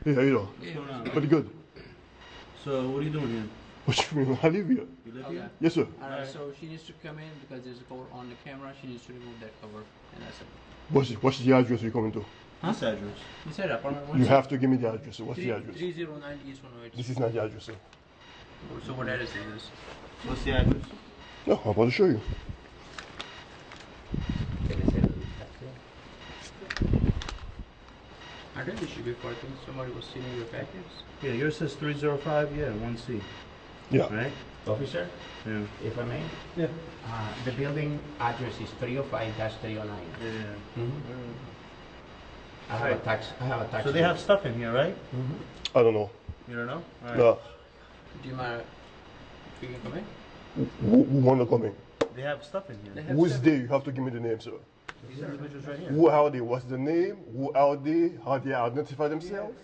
Hey, how you doing? What's going on? Pretty good. So, what are you doing here? What you mean? I live here. You live here? Yes, sir. Alright, so she needs to come in because there's a cover on the camera. She needs to remove that cover, and that's it. What's the address you're coming to? This address. He said apartment You have to give me the address, sir. What's the address? 309 East 108. This is not the address, sir. So what address is this? What's the address? No, I'm about to show you. I think it should be for, I think somebody was stealing your packets. Yeah, yours says 305, yeah, 1C. Yeah. Right? Officer, Yeah. if I may, Yeah. the building address is 305-309. Yeah. I have a tax. So they have stuff in here, right? I don't know. You don't know? All right. No. Do you mind if we can come in? Who wanna come in? They have stuff in here. They have Who's seven- they? You have to give me the name, sir. These individuals right here. Who are they? What's the name? Who are they? How they identify themselves?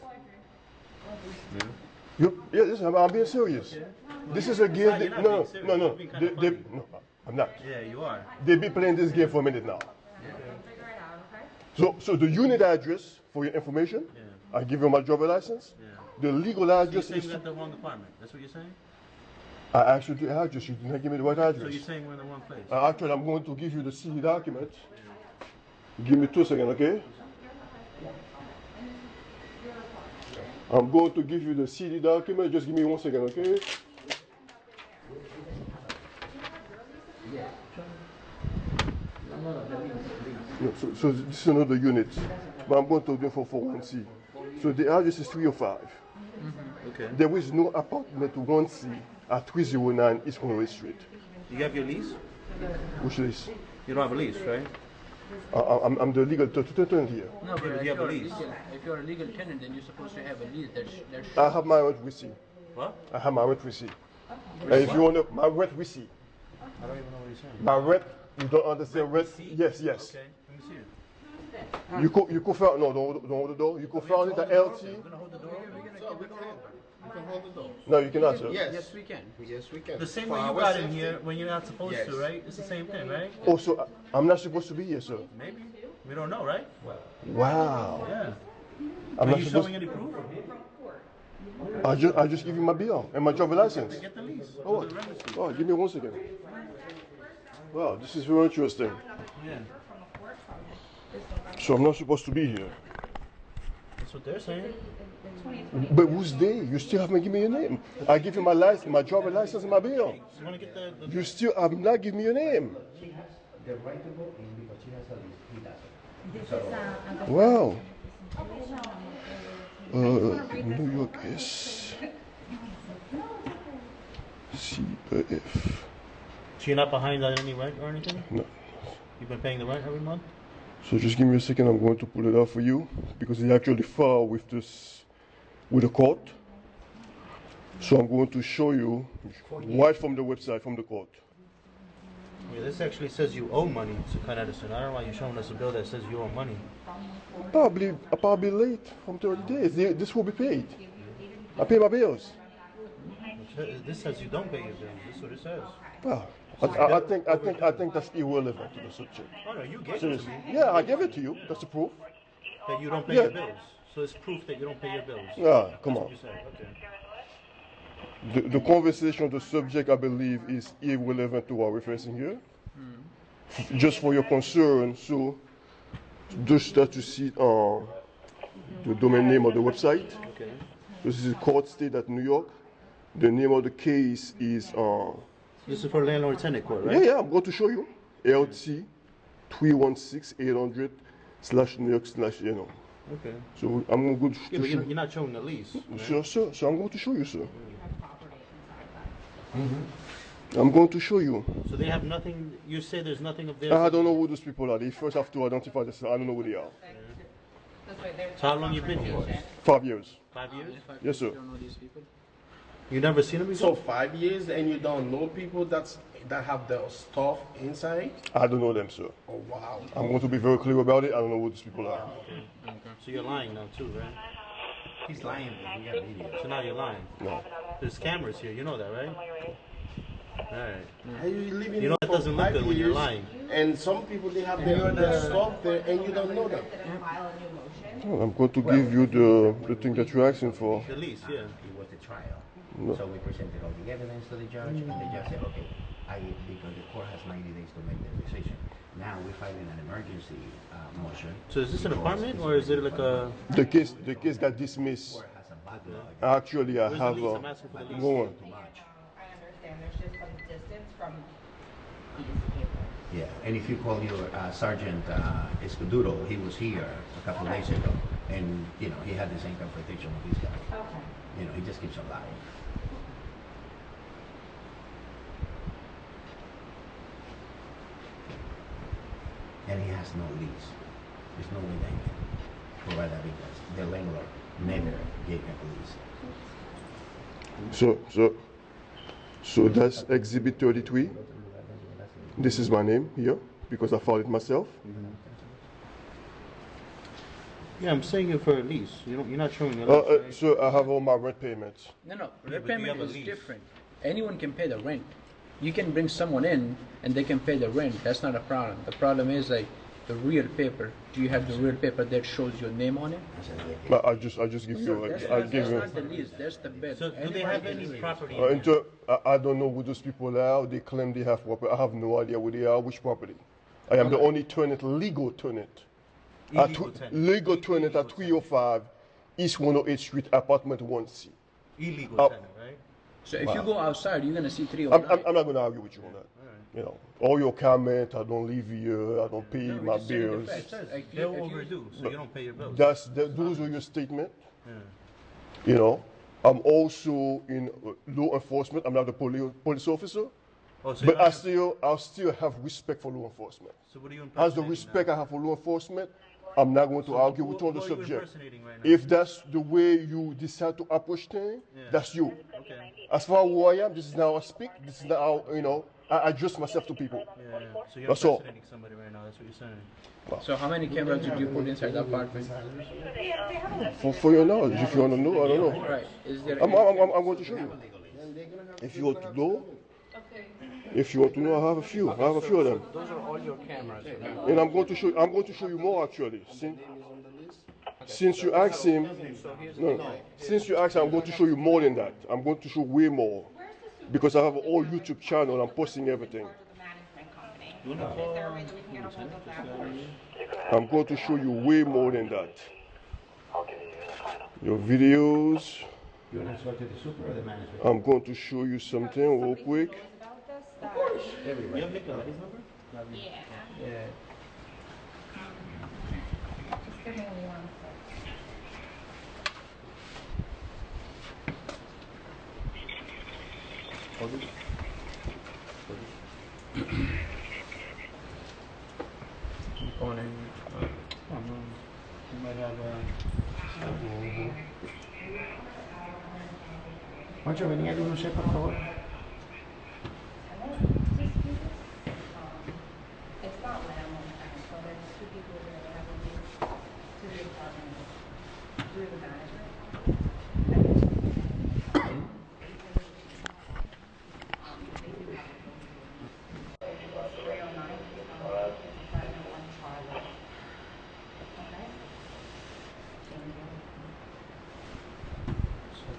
Yeah, listen, I'm being serious. This is a game. You're not No, being serious. no, You're no. being kinda funny. No, I'm not. Yeah, you are. They've been playing this game for a minute now. So the unit address for your information, Yeah. I give you my driver license. Yeah. The legal So you're address saying is. we're at the wrong department. That's what you're saying? I asked you the address. You did not give me the right So address. you're saying we're in the wrong place? Actually, I'm going to give you the CD document. Give me 2 seconds, okay? I'm going to give you the CD document. Just give me 1 second, okay? No, so this is another unit, but I'm going to do for 1C. So the address is 305. Okay. There is no apartment 1C at 309 East 108 Street. You have your lease? Which is, You don't have a lease, right? I'm the legal tenant here. No, but but if you have a you're, lease. if you're a legal tenant, then you're supposed to have a lease. That's I have my rent receipt. What? I have my rent receipt. And if you want to, my rent receipt. I don't even know what you're saying. My rent, you don't understand rent? Yes, yes. Okay, let me see it. You could find, no, don't hold the door. You could find it at LT. You're gonna hold the door open? You can hold the door. No, you cannot, sir. yes, we can. Yes, we can. The same For way you our got in safety. here when you're not supposed to, Yes. right? It's the same thing, right? Also, I'm not supposed to be here, sir. Maybe. We don't know, right? Wow. Yeah. I'm Are not you supposed. showing any proof? I just give you my bill and my driver license. Get the lease. Oh, Go to the registry. oh, give me 1 second. Wow, this is very interesting. Yeah. So I'm not supposed to be here. That's what they're saying. But who's they? You still haven't given me your name. I give you my license, my driver license and my bill. You want to get the You still have not given me your name. She has the right to go in because she has a lease. He doesn't. Wow. New York is CF. So you're not behind on any rent or anything? No. You've been paying the rent every month? So just give me a second. I'm going to pull it out for you because it actually filed with the court. So I'm going to show you right from the website, from the court. Yeah, this actually says you owe money to Con Edison. I don't know why you're showing us a bill that says you owe money. Probably late from 30 days. This will be paid. I pay my bills. This says you don't pay your bills. This is what it says. Well, I think that's irrelevant to the subject. Oh no, you gave it to Seriously. me. Yeah, I gave it to you. That's the proof. That you don't pay Yeah. your bills. So it's proof that you don't pay your bills. Yeah, come That's on. what you said. Okay. The conversation, the subject, I believe, is irrelevant to what we're facing here. Just for your concern, so just start to see the domain name of the website. Okay. This is Court State at New York. The name of the case is, This is for landlord tenant court, right? yeah, I'm going to show you. LT 316-800/New York/. Okay. So I'm going to Yeah, but show you're not showing the lease. Sure, sir. So I'm going to show you, sir. I'm going to show you. So they have nothing. You say there's nothing of theirs. I don't know who those people are. They first have to identify themselves. I don't know who they are. So how long you been here? 5 years. 5 years? Yes, sir. You don't know these people? You never seen them before? So 5 years and you don't know people that have the stuff inside? I don't know them, sir. Oh wow. I'm going to be very clear about it. I don't know who these people are. So you're lying now too, right? He's lying. We got video. So now you're lying. No. There's cameras here. You know that, right? Alright. Are you living You know here it doesn't for look 5 good when you're years, lying. And some people they have their stuff there and you don't know them. File a new motion. I'm going to give you the thing that you're asking for. The lease, yeah. It was the trial. No. So we presented all the evidence to the judge, and the judge said, okay, because the court has 90 days to make their decision. Now we're filing an emergency motion. So is this an apartment or is it like a? The case got dismissed. Court has a backlog. Actually, I Where's have the lease? I'm asking for the lease. Warrant. Too much. I understand, there's just some distance from these papers. Yeah, and if you call your Sergeant Escududo, he was here a couple of days ago, and you know he had the same confrontation with this guy. Okay. You know, he just keeps on lying. And he has no lease. There's no way they can provide that because the landlord never gave him a lease. So that's Exhibit 33. This is my name here because I filed it myself. Yeah, I'm saying it for a lease. You're not showing a lease, right? So I have all my rent payments. No, Yeah, but you repayment have a is lease. different. Anyone can pay the rent. You can bring someone in and they can pay the rent. That's not a problem. The problem is like the real paper. Do you have the real paper that shows your name on it? But I just give you. That's not the lease. That's the bed. So do they have any property? I don't know who those people are. They claim they have property. I have no idea who they are, which property. I am the only tenant, legal tenant. Illegal tenant. Legal tenant at 305 East 108th Street, apartment 1C. Illegal tenant, right? So if you go outside, you're gonna see I'm 309. not going to argue with you on that. You know, all your comment, I don't live here, I don't pay No, we're my just saying the bills. facts. If They're you- overdue, so you don't pay your bills. Those are your statement. Yeah. You know, I'm also in law enforcement. I'm not a police officer, Oh, so but you're not- I still have respect for law enforcement. So what are you As the impersonating respect now? I have for law enforcement, I'm not going to argue with you on the Who are you subject. impersonating right now? If that's the way you decide to approach things, Yeah. that's you. Okay. As far as who I am, this is not how I speak. This is not how, you know, I adjust myself to people. Yeah. So you're That's all. impersonating somebody right now. That's what you're saying. So how many cameras did you put inside the apartment? For your knowledge, if you want to know, I don't know. Right. Is there? I'm going to show you. If you want to know, if you want to know, I have a few. I have a few of them, Those are all your cameras. and I'm going to show. I'm going to show you more actually. Since you asked him, since you asked him, I'm going to show you more than that. I'm going to show way more because I have a whole YouTube channel. I'm posting everything. The management company. Is there a way that we can get a hold of that? I'm going to show you way more than that. Your videos. You want to talk to the super or the management? I'm going to show you something real quick. Of course. You have Nick Lady's number? Yeah. Yeah. Just give me 1 sec. Going in. You might have Juancho, venía con usted, por favor. It's not landlord, so there's 2 people who have a lease to the apartment through the management. They do have a building. It was 309, apartment 1 Charlotte. Okay?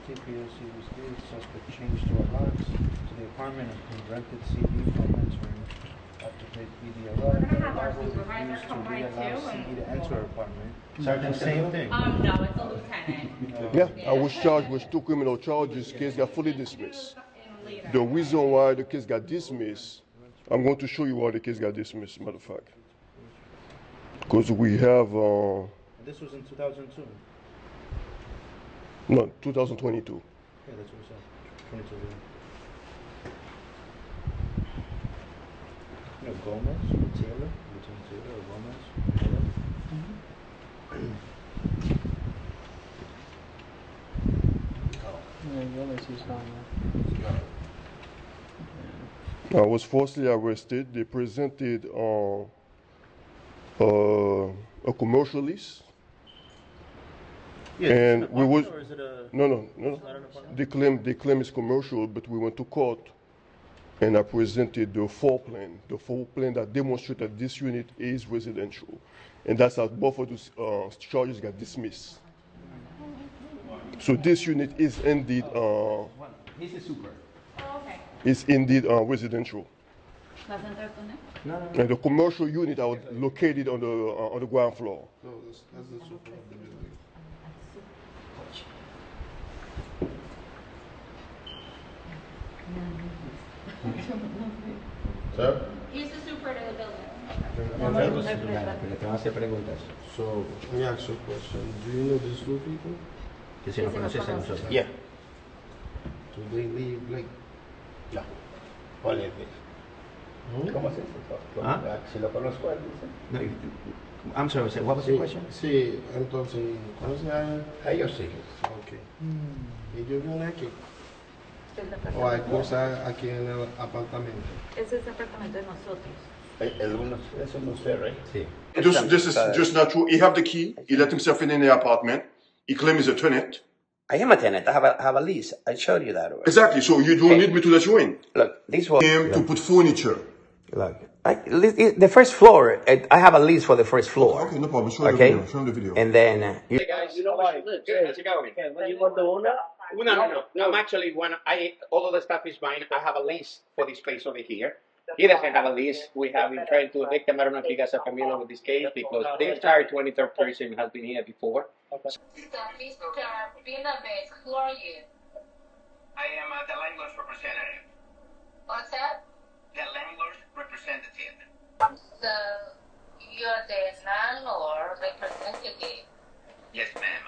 TPOC was leased, suspect changed door locks to the apartment and rented CD from entering. After the PD We're arrived, gonna the have our arrival supervisor refused to come by reallow too, CD and to enter apartment. Sergeant, same thing. No, it's a lieutenant. Yeah, I was charged with 2 criminal charges. Case got fully dismissed. Later. The reason why the case got dismissed, I'm going to show you why the case got dismissed, matter of fact. Because we have, And this was in 2002. no, 2022. Yeah, that's what we said. 22. You know, Gomez, Taylor, Lieutenant Taylor, or Gomez, Taylor. I was falsely arrested. They presented a commercial lease. Yeah, And is it an we was- apartment or is it a? No. It's not an apartment? They claim it's commercial, but we went to court and I presented the floor plan that demonstrated that this unit is residential. and that's how both of those charges got dismissed. So this unit is indeed He's a super. Oh, okay. is indeed residential. ¿Vas a entrar con él? No. And the commercial unit are located on the ground floor. No, that's the super of the building. Sir? He's the super of the building. Porque te van a hacer preguntas. So, let me ask you a question. Do you know these two people? Que si nos conoces a nosotros. Yeah. Do they live like... No. ¿Cuál es? ¿Cómo es eso? ¿Ah? Si lo conozco, él dice. No, I'm sorry, what was the question? Sí, entonces, ¿conoce a él? A ellos sí. Ok. ¿Ellos viven aquí? ¿O hay cosas aquí en el apartamento? Ese es el apartamento de nosotros. Eso no sé, right? Sí. This is just not true. He have the key. He let himself in the apartment. He claims he's a tenant. I am a tenant. I have a lease. I showed you that already. Exactly. So you don't need me to let you in. Look, these was Him to put furniture. look. The first floor. I have a lease for the first floor. Okay, no problem. Show Okay. the video. Show him the video. And then Hey guys, you know where she lives? How's it going? You want the owner? No. I'm actually all of the stuff is mine. I have a lease for this place over here. He doesn't have a lease. We have been trying to evict him. I don't know if you guys are familiar with this case because the entire 23rd person has been here before. Mr. Benavides, who are you? I am the landlord's representative. What's that? The landlord's representative. So, you're the landlord representative. Yes, ma'am.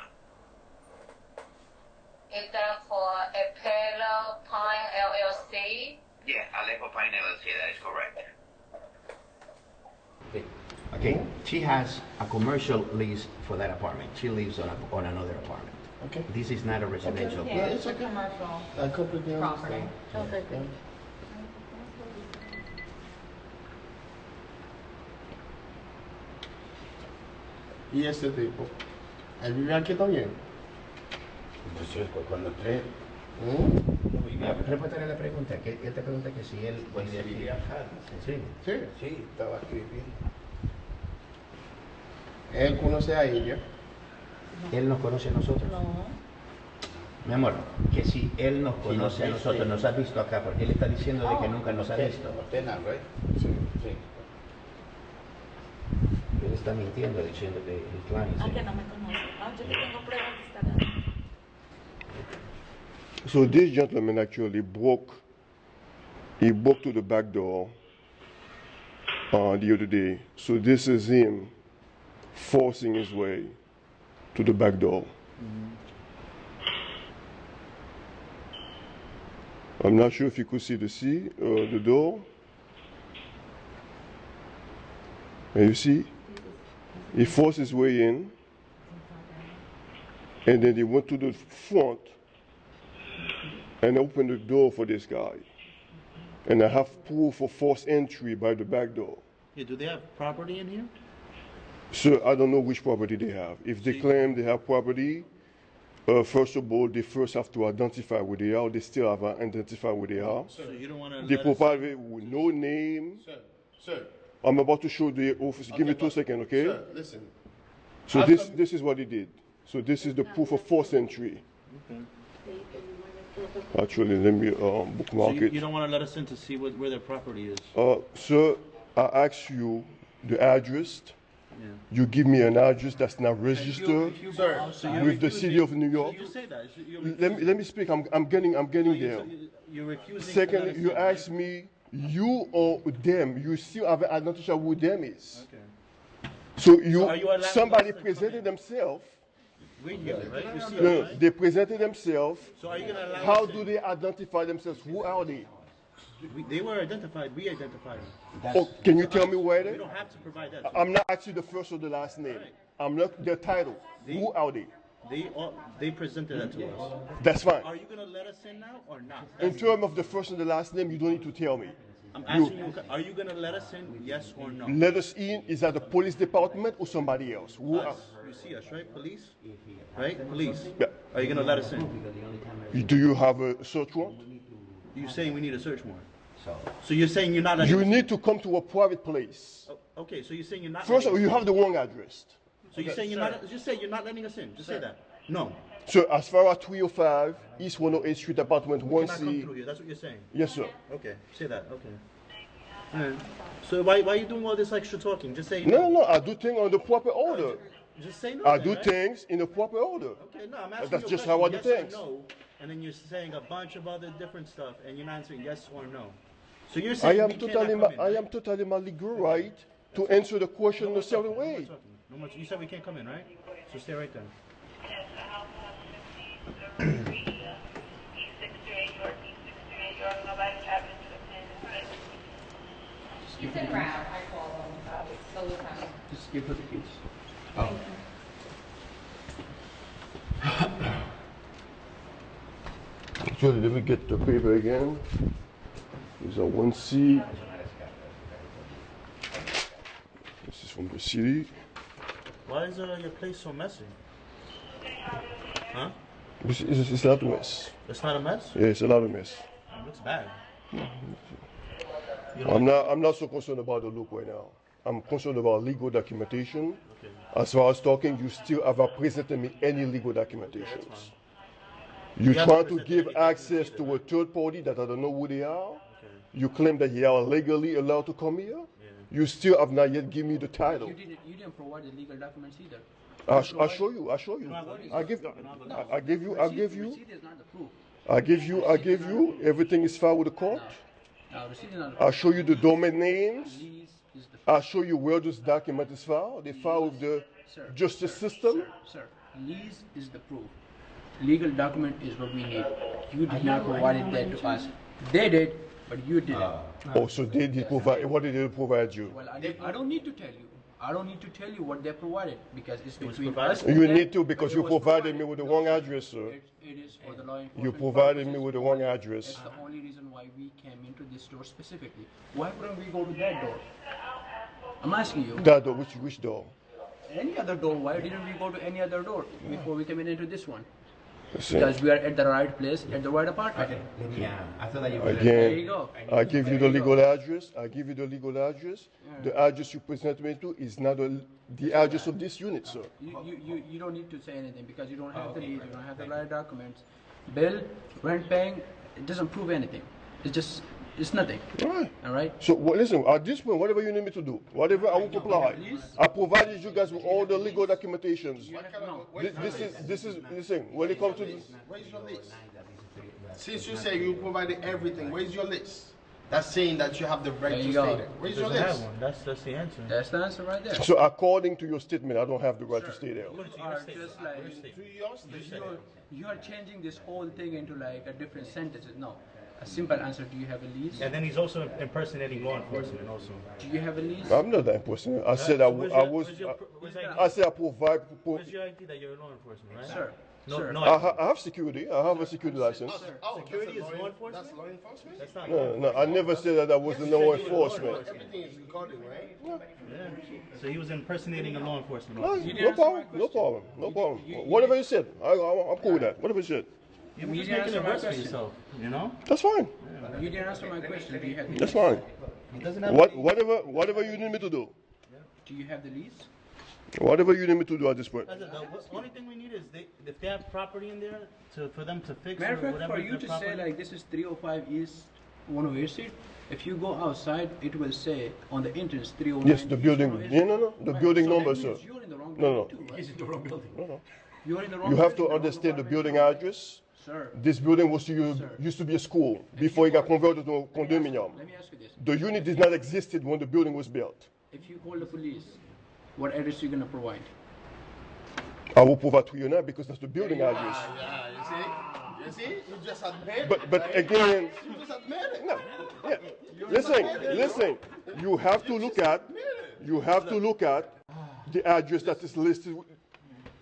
Is that for Apello Pine LLC? Yeah, Alejo Pine LLC, that is correct. Okay. She has a commercial lease for that apartment. She lives on another apartment. Okay. This is not a residential. Yeah, it's okay. Commercial I completely property. understand. Okay. ¿Y este tipo? ¿Él vive aquí también? Entonces, cuando entré, Respóndele la pregunta. Que él te pregunta que si él pues se vivía acá. Sí. Sí. Sí, estaba aquí viviendo. ¿Él conoce a ella? Él nos conoce a nosotros. No. Mi amor, que si él nos conoce a nosotros, nos ha visto acá, porque él está diciendo de que nunca nos ha visto. Tenant, right? Sí. Sí. Él está mintiendo diciendo que he's lying. Aunque no me conoce. Yo le tengo pruebas de estar ahí. So this gentleman actually broke to the back door the other day. So this is him forcing his way to the back door. I'm not sure if you could see the door. And you see, he forced his way in, and then he went to the front and opened the door for this guy. And I have proof of forced entry by the back door. Yeah, do they have property in here? So I don't know which property they have. If they claim they have property, first of all, they first have to identify where they are. They still have to identify where they are. So you don't want to. They provide with no name. Sir. I'm about to show the office. Give me 2 seconds, okay? Sir, listen. So this is what he did. So this is the proof of forced entry. Okay. Actually, let me bookmark So it. you don't want to let us in to see where their property is? Sir, I asked you the address. Yeah. You give me an address that's not registered So with the city of New York. So you say that. Let me speak. I'm getting there. You're refusing. Second, you ask me, you or them. You still haven't identified who them is. Okay. So are you allowed somebody to presented themselves. We're here, right? You see No, us, right? they presented themselves. So are you gonna allow How us do in? they identify themselves? Who are they? They were identified. We identified them. Oh, can you tell me where We they? don't have to provide that. I'm not asking the first or the last name. I'm not their title. Who are they? They presented that to us. That's fine. Are you gonna let us in now or not? In terms of the first and the last name, you don't need to tell me. I'm asking you. Are you gonna let us in? Yes or no? Let us in. Is that the police department or somebody else? Who are, Us. You see us, right? Police, right? Police. Yeah. Are you gonna let us in? Do you have a search warrant? You're saying we need a search warrant. So you're saying you're not. You need to come to a private place. Okay, so you're saying you're not. First of all, you have the wrong address. So you're saying you're not. Just say you're not letting us in. Just say that. No. So as far as 305 East 108 Street, apartment We cannot 1C. come through here. That's what you're saying. Yes, sir. Okay. Say that. Okay. All right. So why are you doing all this extra talking? Just say No, I do things on the proper order. Just say no. I do things in the proper order. Okay, no, I'm asking That's you a just question, how I do yes or things. no, and then you're saying a bunch of other different stuff, and you're not answering yes or no. So you're saying I am totally my legal right to answer the question in a certain way. No more, you said we can't come in, right? So stay right there. He's en route, I called him, so we'll come. Just give her the keys. Thank you. Actually, let me get the paper again. These are 1C. This is from the city. Why is your place so messy? Huh? It's not a mess. It's not a mess? Yeah, it's a lot of mess. It looks bad. I'm not so concerned about the look right now. I'm concerned about legal documentation. Okay. As far as talking, you still haven't presented me any legal documentations. You You try haven't to presented give any access either, to a third party that I don't know who they are. Okay. You claim that you are legally allowed to come here. Yeah. You still have not yet given me the title. You didn't provide the legal documents either. I'll show you. I give you. Receipt is not the proof. I give you. Everything is filed with the court. Now, receipt is not the I'll proof. show you the domain names. Lease is the I'll show you where this document is filed. They file with the Sir, justice system. Sir, lease is the proof. Legal document is what we need. You did not provide that to us. They did, but you didn't. Oh, so they did provide. What did they provide you? Well, I don't need to tell you. I don't need to tell you what they provided because it's between us. You need to because you provided me with the wrong address, sir. It is for the law enforcement. You provided me purposes. with the wrong address. That's the only reason why we came into this store specifically. Why wouldn't we go to that door? I'm asking you. That door, which door? Any other door? Why didn't we go to any other door before we came into this one? Listen, Because we are at the right place, at the right apartment. Yeah, I thought that you were. There you again, go. I give you the legal address. I give you the legal address. The address you present me to is not the address of this unit, sir. You don't need to say anything because you don't have the lease, you don't have the right documents. Bill, rent paying, it doesn't prove anything. It's nothing. Right. All right? So listen, at this point, whatever you need me to do, whatever I will comply. I provided you guys with all the legal documentations. Listen. When it comes to this, Where's your list? Since you say you provided everything, where's your list? That's saying that you have the right There to you stay go. there. Where's He your doesn't list? have one. That's the answer. That's the answer right there. so according to your statement, I don't have the right to stay there. You are just like you are changing this whole thing into like a different sentences. No, a simple answer. Do you have a lease? And then he's also impersonating law enforcement also. Do you have a lease? I'm not that person. I said Where's I provide. Where's your ID that you're law enforcement, right? Sir. No, Sir. no. I have security. I have a security license. Oh, Security that's is law enforcement? That's law enforcement? That's not. No, I never said that I was in law enforcement. Everything is recorded, right? Yeah. So he was impersonating a law enforcement No, officer. no problem. Whatever you said, I'm cool with that. Whatever you said. You're You just didn't making answer it my worse for question. yourself, you know? That's fine. You didn't answer my question. Do you have the That's lease? fine. He doesn't have. Whatever you need me to do. Do you have the lease? Whatever you need me to do at this point. The only thing we need is if they have property in there for them to fix Matter or of fact, whatever. for you to say like this is 305 East 108 Street, if you go outside, it will say on the entrance 309. Yes, the building. No. The building So number, that sir. means you're in the wrong No. building too, right? Is it the wrong building? No. You're in the wrong You have to building, the wrong understand the apartment. building address. Sir, This building used to be a school before it got converted to a condominium. let me ask you this. The unit did not existed when the building was built. If you call the police, what address are you going to provide? I will provide to you now because that's the building address. Yeah, you see? You just admit it. But again, You just admit it. no. Yeah. Listen. You have to look at the address that is listed.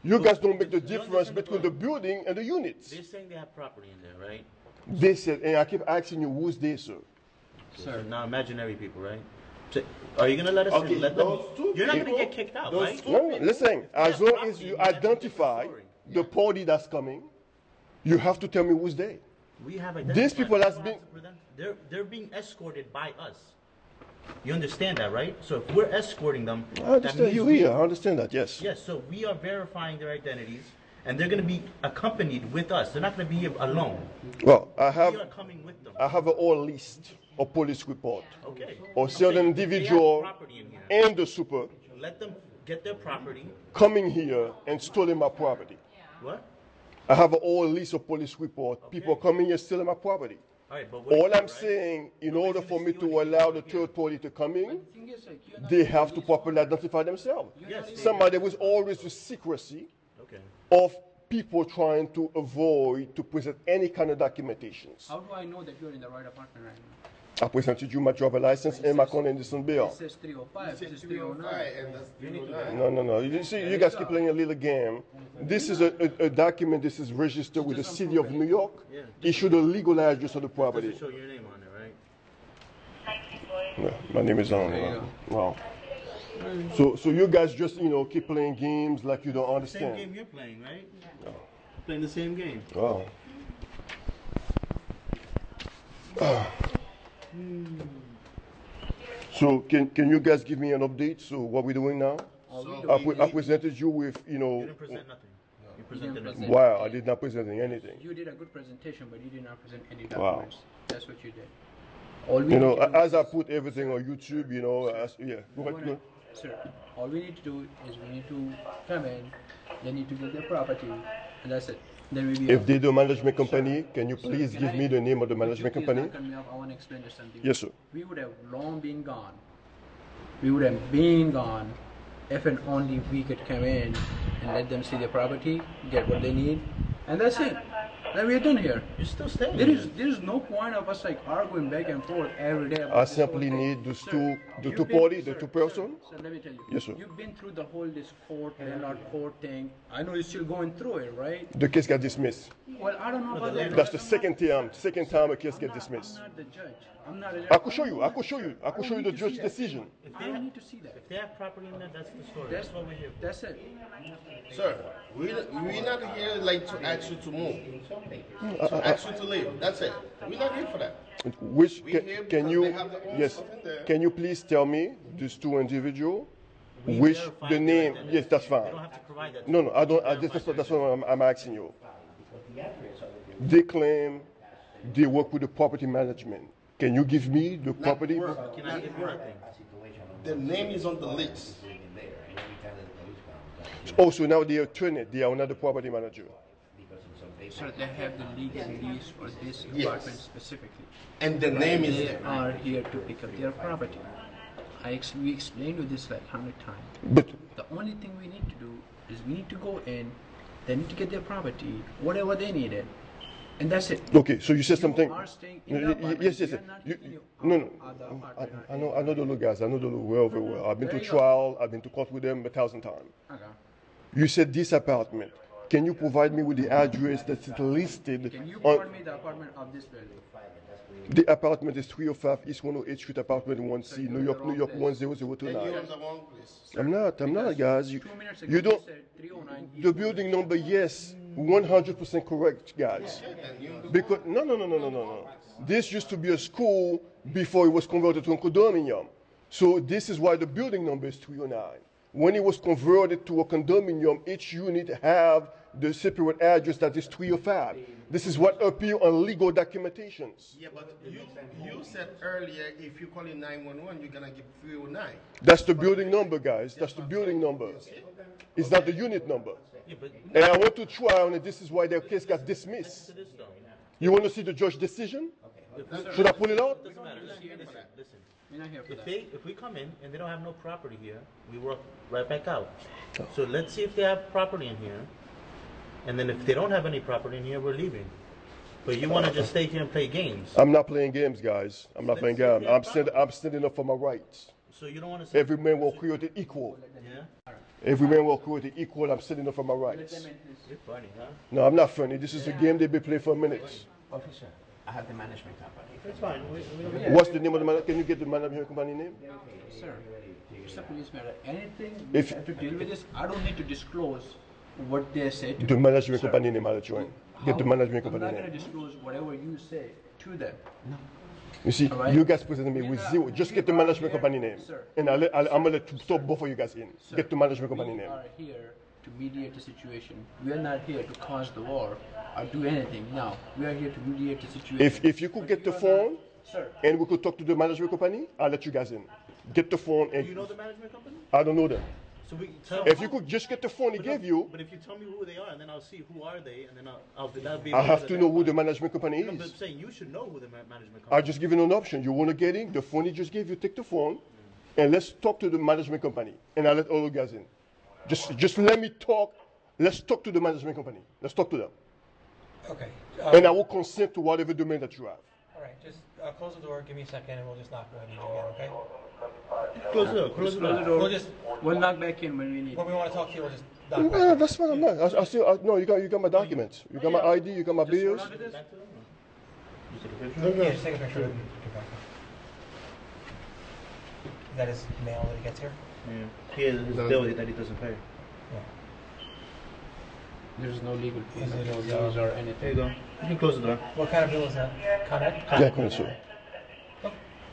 You guys don't make the difference between the building and the units. They're saying they have property in there, right? They said, and I keep asking you, who's they, sir? So now imaginary people, right? So, are you gonna let us Okay, in? Let them. those two You're not gonna people- get kicked out, those right? two- No, listen. As long as you That's a different identify story. the party that's coming, you have to tell me who's they. We have These people has been. They're being escorted by us. You understand that, right? So if we're escorting them, I understand you here. I understand that, yes. Yes, so we are verifying their identities, and they're going to be accompanied with us. They're not going to be alone. Well, We are coming with them. I have a whole list of police report. Okay. Or certain If they have individual property in here, and the super let them get their property. coming here and stealing my property. What? I have a whole list of police report. People coming here stealing my property. All right, but All I'm saying, in order for me to allow the third party to come in, they have to properly identify themselves. Yes. Somebody was always the secrecy Okay. of people trying to avoid to present any kind of documentations. How do I know that you're in the right apartment right now? I presented you my driver license and my condemnation bill. It says 305, this is 309. And that's 309. No. You see, you guys keep playing a little game. This is a document. This is registered with the city of New York. Issued a legal address of the property. Doesn't show your name on it, right? Yeah, my name is on. Wow. So you guys just keep playing games like you don't Same understand. game you're playing, right? Playing the same game. Wow. So can you guys give me an update? So what we're doing now? I presented you with You didn't present nothing. You presented nothing. Wow, I did not present anything. You did a good presentation, but you did not present any Wow. documents. That's what you did. All we need to do As I put everything on YouTube, go ahead. Sir, all we need to do is we need to come in, they need to get their property, and that's it. Then we If they're the management company, can you please give me the name of the management company? I want to explain you something. Yes, sir. We would have long been gone. We would have been gone if and only we could come in and let them see their property, get what they need, and that's it. Then we're done here. You're still staying There is no point of us arguing back and forth every day. About I this simply whole thing. need those Sir, two you've parties, been- the sir, two person. Sir, let me tell you. Yes, sir. You've been through the whole this landlord court thing. I know you're still going through it, right? The case got dismissed. Well, I don't know about that. That's the second time a case get dismissed. I'm not the judge. I'm not a judge. I could show you the judge's decision. I don't need to see that. If they have property in there, that's the story. That's what we're here for. That's it. Sir, we're not here like to ask you to move. To ask you to leave. That's it. We're not here for that. Which We here can because you they have their own yes? stuff in there. Can you please tell me these two individuals? We Which verified the their name? identity. Yes, that's They fine. don't have to provide that. No, I don't. That's what I'm asking you. They claim they work with the property management. Can you give me the property? Work. Can I give you nothing? The name is on the list. Oh, so now they are Tenant. They are another property manager. Sir, they have the legal lease for this Yes. apartment specifically. And the name is They there. are here to pick up their property. We explained you this like 100 times. But The only thing we need to do is we need to go in, they need to get their property, whatever they needed, and that's it. okay, so you said something. You are staying in the No, apartment. yes. You are not You- taking you No, out of the no. apartment. I know the little guys. I know the little very well. I've been to There you go. trial. I've been to court with them 1,000 times. Okay. You said this apartment. Can you provide me with the address that's listed Can you on provide me the apartment of this building? the apartment is 305 East 108 Street, apartment 1C, New York, And you're 10029. on the wrong place. I'm not, guys. You 2 minutes ago you don't. said 309 The building number, yes, 100% correct, guys. Because no. This used to be a school before it was converted to a condominium. So this is why the building number is 309. When it was converted to a condominium, each unit have the separate address that is 305. This is what appear on legal documentations. Yeah, but you said earlier if you call in 911, you're gonna give 309. That's the building number, guys. That's the building number. It's not the unit number. Yeah, but And I went to trial, and this is why their case got dismissed. to this though. You want to see the judge decision? Should I pull it out? Doesn't matter. Listen. We're not here for that. If we come in and they don't have no property here, we work right back out. So let's see if they have property in here. And then if they don't have any property in here, we're leaving. But you want to just stay here and play games. I'm not playing games, guys. I'm not playing games. I'm standing up for my rights. So you don't want to say Every man will created equal. Yeah? Every man will created equal. I'm standing up for my rights. You're funny, huh? No, I'm not funny. This is a game they've been playing for minutes. Officer, I have the management company. It's fine. We don't What's the name of the man? Can you get the management company name? Sir, it's a police matter. Anything If- we have to deal with this, I don't need to disclose what they say to The management company name, I'll join. Get the management I'm company not going to name. disclose whatever you say to them. You see, All right. you guys presented me with zero. Just get the management company name. Sir. And I'm going to let talk both of you guys in. Sir, Get the management company we name. are here to mediate the situation. We are not here to cause the war or do anything. No, we are here to mediate the situation. If you could get the phone Sir. and we could talk to the management company, I'll let you guys in. Get the phone and Do you know the management company? I don't know them. So we tell If you could just get the phone he But gave no, you, But if you tell me who they are, and then I'll see who are they, and then that'll be. I have to know who the management company No, but I'm is. saying you should know who the management company. I just give you an option. You want to get in, the phone he just gave you, take the phone, and let's talk to the management company. And I'll let all you guys in. Just let me talk. Let's talk to the management company. Let's talk to them. Okay. And I will consent to whatever domain that you have. All right, just close the door, give me a second, and we'll just knock when we need you again, okay? Close the door. Close the door. We'll knock back in when we need. When we want to talk to you, we'll just knock back No, in. that's fine. I'm not. No, you got my documents. You got my ID. You got my bills. Back to them, Yeah, just take a picture of it. Get back. Is that his mail that he gets here? Yeah. He has his bill that he doesn't pay. Yeah. There's no legal fees, Is it- no liens or There anything. you go. You can close the door. What kind of bill is that? Con Ed? Yeah, consent. Oh,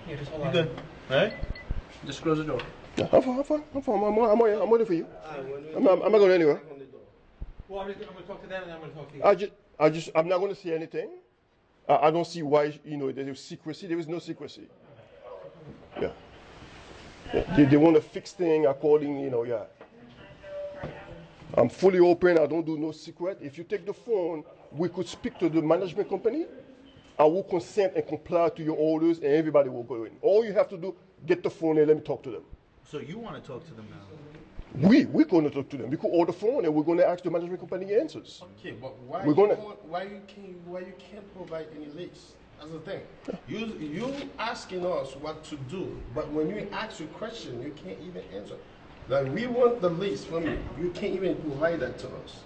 yeah, just hold You on. good? All right. Just close the door. Yeah, I'm fine. I'm waiting for you. I'm not going anywhere. Well, I'm going to talk to them, and I'm going to talk to you. I'm not going to say anything. I don't see why, there's secrecy. There is no secrecy. Yeah. They want to fix things according, yeah. I'm fully open. I don't do no secret. If you take the phone, we could speak to the management company. I will consent and comply to your orders, and everybody will go in. All you have to do, get the phone and let me talk to them. So you want to talk to them now? We're going to talk to them. We could order the phone, and we're going to ask the management company answers. Okay, but why We're gonna- why you can't provide any lease? That's the thing. You asking us what to do, but when you ask a question, you can't even answer. Like we want the lease from you. You can't even provide that to us.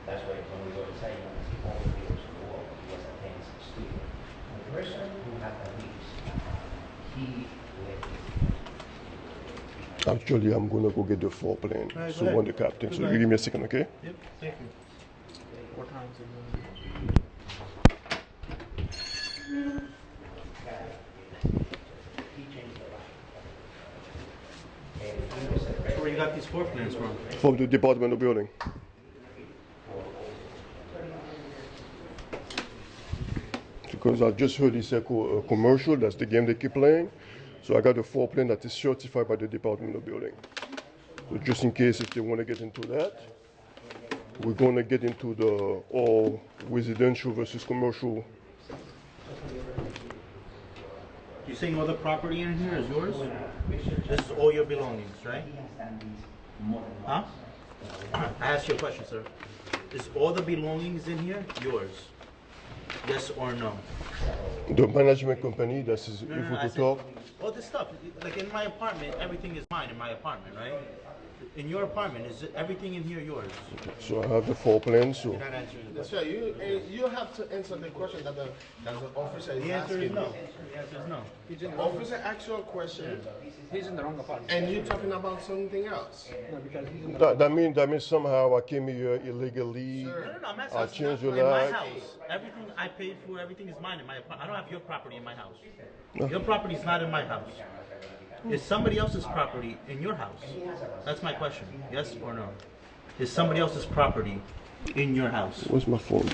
That's why when we go inside, you want to see all the videos on the wall. It was a Tenant studio. The person who had the lease, he left his. Actually, I'm going to go get the floor plan. Right, So go ahead. on the captain. So Go you ahead. give me a second, okay? Yep. Thank you. What time is it? Where you got these floor plans from? From the Department of Building. Because I just heard it's a commercial, that's the game they keep playing. So I got a floor plan that is certified by the Department of Building. So just in case if they want to get into that, we're going to get into the all residential versus commercial. You saying all the property in here is yours? This is all your belongings, right? Huh? I asked you a question, sir. Is all the belongings in here yours? Yes or no? The management company, that's if we I could said, talk. all this stuff, like in my apartment, everything is mine in my apartment, right? In your apartment, is everything in here yours? So I have the floor plan, so. You're not answering the That's question. right. You have to answer the question that the officer is The answer asking is no. you. The answer is no. The officer asks you a question, He's in the wrong apartment. and you're talking about something else. No, because he's in the That means somehow I came here illegally. No, I'm asking. I changed your in my life. house. Everything I paid for, everything is mine in my apartment. I don't have your property in my house. Your property is not in my house. Is somebody else's property in your house? That's my question. Yes or no? Is somebody else's property in your house? Where's my phone?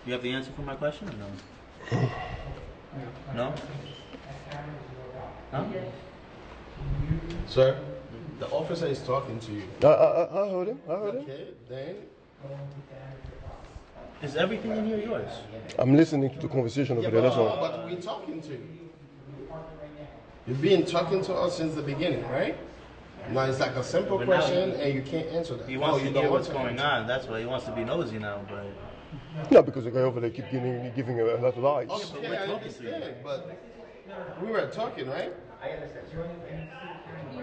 You have the answer for my question or no? No? No? Sir, the officer is talking to you. I heard him. Okay, then Is everything in here yours? I'm listening to the conversation over there, that's all. but we're talking to you. You've been talking to us since the beginning, right? No, it's like a simple But question, now and you can't answer that. He wants to you don't hear want what's to going answer. on. That's why he wants to be nosy now. But No, because the guy over there keep giving a lot of lies. Okay, I understand, but we were talking, right?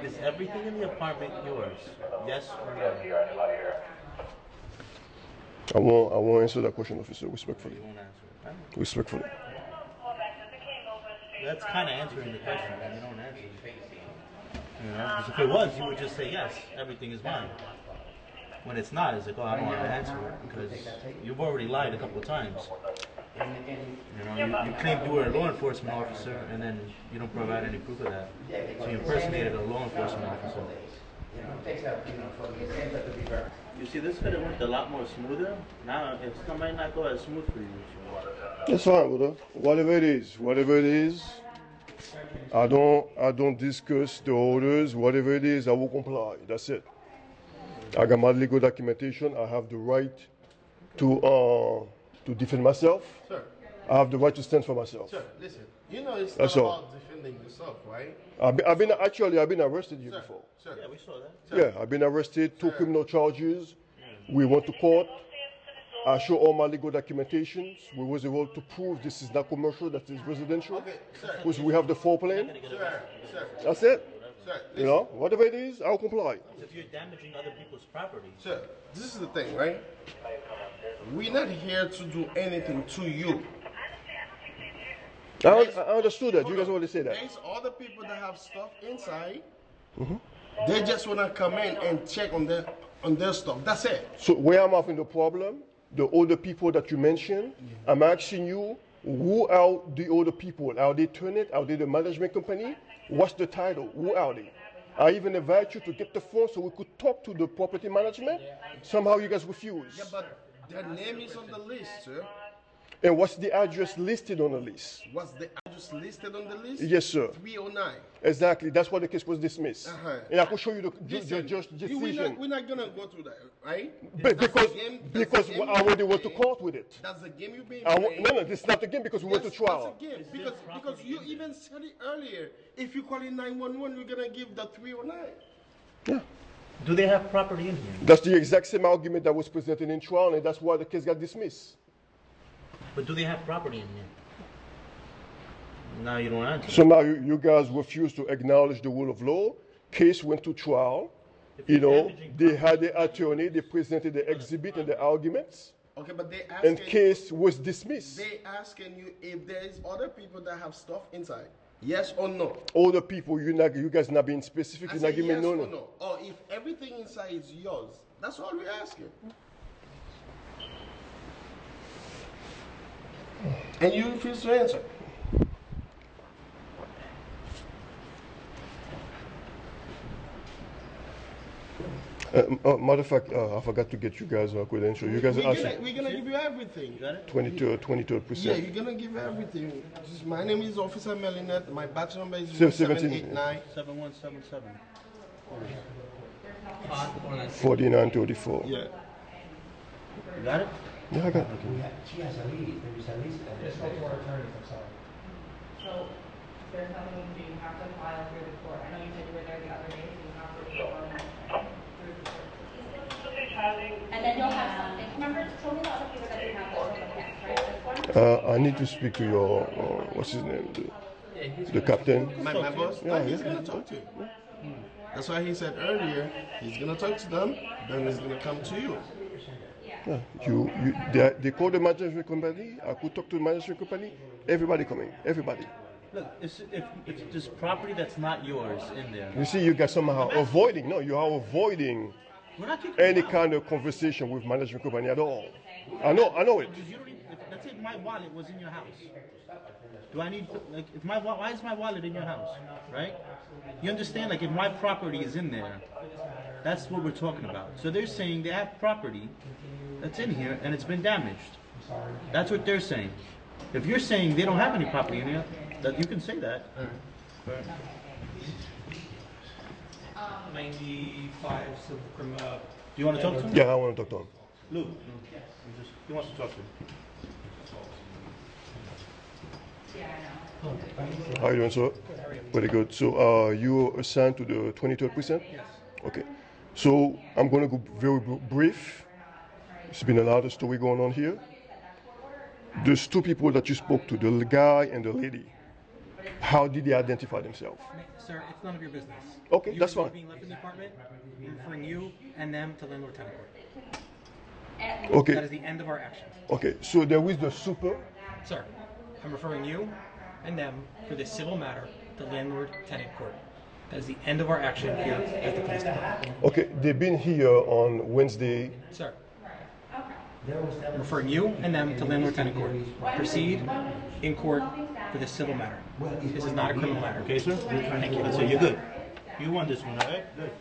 is everything in the apartment yours? Yes or no? I won't answer that question, officer, respectfully. You won't answer it. Right? Respectfully. That's kind of answering the question, and you don't answer it. You know, 'cause if it was, you would just say yes, everything is mine. When it's not, it's like, oh, I don't want to answer it because you've already lied a couple of times. You know, you claimed you were a law enforcement officer, and then you don't provide any proof of that. So you impersonated a law enforcement officer. You see, this could have went a lot more smoother. Now, it might not go as smooth for you. That's fine, brother. Whatever it is, I don't discuss the orders. Whatever it is, I will comply. That's it. I got my legal documentation. I have the right to defend myself. Sir. I have the right to stand for myself. Sir, listen. You know it's That's not all. about defending yourself, right? I've been arrested here before. Sir. Yeah, we saw that. Yeah, I've been arrested, 2 criminal charges. We went to court. I show all my legal documentations. We was able to prove this is not commercial, that is residential. Okay, sir. Because we have the floor plan. Sir. That's it. Sir, You know, whatever it is, I'll comply. If you're damaging other people's property. Sir, this is the thing, right? We're not here to do anything to you. I understood that. You guys already say that. There's other people that have stuff inside. They just want to come in and check on their stuff. That's it. So where I'm having the problem, the older people that you mentioned, I'm asking you, who are the older people? Are they Tenant? Are they the management company? What's the title? Who are they? I even invite you to get the phone so we could talk to the property management. Somehow you guys refuse. Yeah, but their name is on the list, sir. And what's the address listed on the list? What's the address listed on the list? Yes, sir. 309. Exactly. That's why the case was dismissed. And I can show you the Listen, decision. we're not going to go through that, right? Because I already went to court with it. That's the game you've been No, playing. this is not the game because we went to trial. That's a game. Because you even said it earlier. If you call it 911, you're going to give the 309. Yeah. Do they have property in here? That's the exact same argument that was presented in trial, and that's why the case got dismissed. But do they have property in here? Now you don't answer. So now you guys refuse to acknowledge the rule of law. Case went to trial. You know, they had the attorney, they presented the exhibit and the arguments. Okay, but they and case was dismissed. They asking you if there is other people that have stuff inside. Yes or no? Older people, you guys not being specific. You're not giving yes me or no. no. Or if everything inside is yours, that's all we're asking. And you refuse to answer. Matter of fact, I forgot to get you guys a credential. You guys are asking. We're gonna give you everything. You got it? 23%. Yeah, you're gonna give everything. My name is Officer Melinet. My batch number is 1789 7177. 4934. Yeah. You got it? Yeah, I got it. She has a lead. There is a lease. Just go to our attorneys, I'm sorry. So, there's nothing you have to file through the court. I know you said you were there the other day, so you have to go through the court. And then you'll have something. Remember, show me the other people that you have that are on the right? This one? I need to speak to your, what's his name? The captain. My boss? Yeah, he's gonna talk to you. That's why he said earlier, he's gonna talk to them, then he's gonna come to you. Yeah, they call the management company. I could talk to the management company. Everybody coming. Everybody. Look, if there's property that's not yours in there. You see, you guys somehow avoiding. No, you are avoiding any kind of conversation with management company at all. I know it. Let's say my wallet was in your house. Do I need, like, why is my wallet in your house, right? You understand, like, if my property is in there, that's what we're talking about. So they're saying they have property that's in here and it's been damaged. That's what they're saying. If you're saying they don't have any property in here, that you can say that. Right. 95 Silver Do you want to talk to him? Yeah, I want to talk to him. Luke, he wants to talk to him. How are you doing, sir? Pretty good. So you're assigned to the 23rd precinct? Yes. Okay. So I'm going to go very brief. There's been a lot of story going on here. There's two people that you spoke to, the guy and the lady. How did they identify themselves? Sir, it's none of your business. Okay, that's fine. Being left in the apartment, we're referring you and them to landlord tenant court. Okay. That is the end of our actions. Okay, so there is the super. Sir, I'm referring you and them for this civil matter to landlord tenant court. That is the end of our action here at the police department. Okay, they've been here on Wednesday. Sir, I'm referring you and them to landlord tenant court. Proceed in court for this civil matter. This is not a criminal matter. Okay, sir? Thank you. So you're good. You won this one, all right? Good.